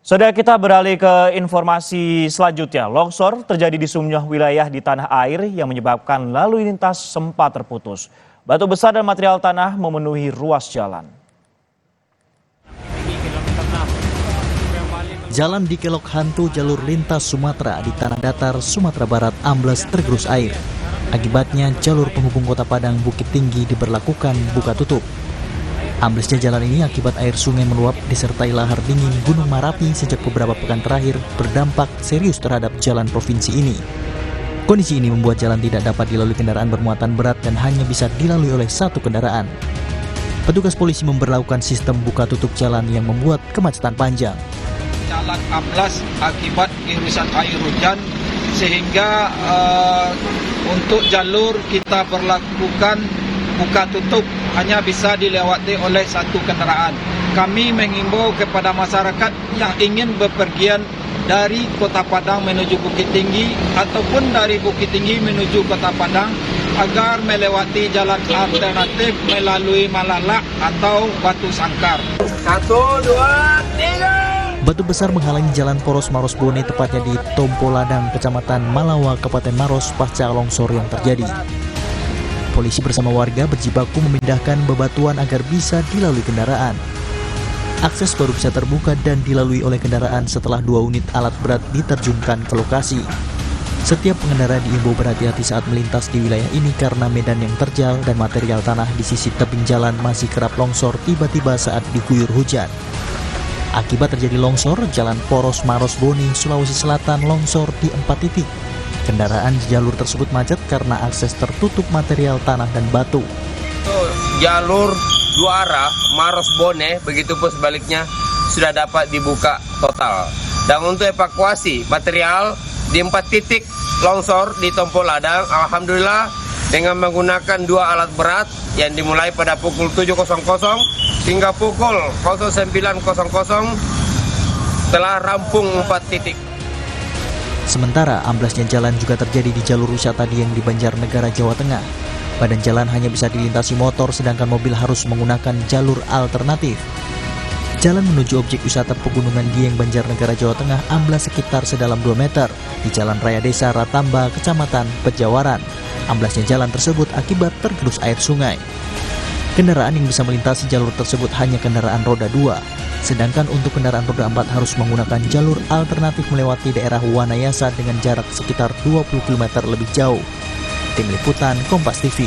Saudara, kita beralih ke informasi selanjutnya. Longsor terjadi di sejumlah wilayah di tanah air yang menyebabkan lalu lintas sempat terputus. Batu besar dan material tanah memenuhi ruas jalan. Jalan di Kelok Hantu jalur lintas Sumatera di Tanah Datar, Sumatera Barat ambles tergerus air. Akibatnya jalur penghubung Kota Padang Bukit Tinggi diberlakukan buka tutup. Amblesnya jalan ini akibat air sungai meluap disertai lahar dingin Gunung Marapi sejak beberapa pekan terakhir berdampak serius terhadap jalan provinsi ini. Kondisi ini membuat jalan tidak dapat dilalui kendaraan bermuatan berat dan hanya bisa dilalui oleh satu kendaraan. Petugas polisi memberlakukan sistem buka tutup jalan yang membuat kemacetan panjang. Jalan amblas akibat irisan air hujan sehingga untuk jalur kita berlakukan buka tutup hanya bisa dilewati oleh satu kendaraan. Kami mengimbau kepada masyarakat yang ingin bepergian dari Kota Padang menuju Bukit Tinggi ataupun dari Bukit Tinggi menuju Kota Padang agar melewati jalan alternatif melalui Malalak atau Batu Sangkar. 1, 2, 3. Batu besar menghalangi jalan poros Maros Bone tepatnya di Tompo Ladang, Kecamatan Malawa, Kabupaten Maros pasca longsor yang terjadi. Polisi bersama warga berjibaku memindahkan bebatuan agar bisa dilalui kendaraan. Akses baru bisa terbuka dan dilalui oleh kendaraan setelah 2 unit alat berat diterjunkan ke lokasi. Setiap pengendara diimbau berhati-hati saat melintas di wilayah ini karena medan yang terjal dan material tanah di sisi tebing jalan masih kerap longsor tiba-tiba saat diguyur hujan. Akibat terjadi longsor, jalan poros Maros Bone, Sulawesi Selatan longsor di 4 titik. Kendaraan di jalur tersebut macet karena akses tertutup material tanah dan batu. Jalur 2 arah Maros Bone, begitupun sebaliknya sudah dapat dibuka total. Dan untuk evakuasi material di 4 titik longsor di Tompo Ladang, alhamdulillah dengan menggunakan 2 alat berat yang dimulai pada pukul 7.00 hingga pukul 09.00 telah rampung 4 titik. Sementara amblasnya jalan juga terjadi di jalur wisata Dieng di Banjarnegara, Jawa Tengah. Badan jalan hanya bisa dilintasi motor sedangkan mobil harus menggunakan jalur alternatif. Jalan menuju objek wisata pegunungan Dieng, Banjarnegara, Jawa Tengah amblas sekitar sedalam 2 meter di Jalan Raya Desa Ratamba, Kecamatan Pejawaran. Amblasnya jalan tersebut akibat tergerus air sungai. Kendaraan yang bisa melintasi jalur tersebut hanya kendaraan roda 2. Sedangkan untuk kendaraan roda 4 harus menggunakan jalur alternatif melewati daerah Wanayasa dengan jarak sekitar 20 km lebih jauh. Tim Liputan Kompas TV.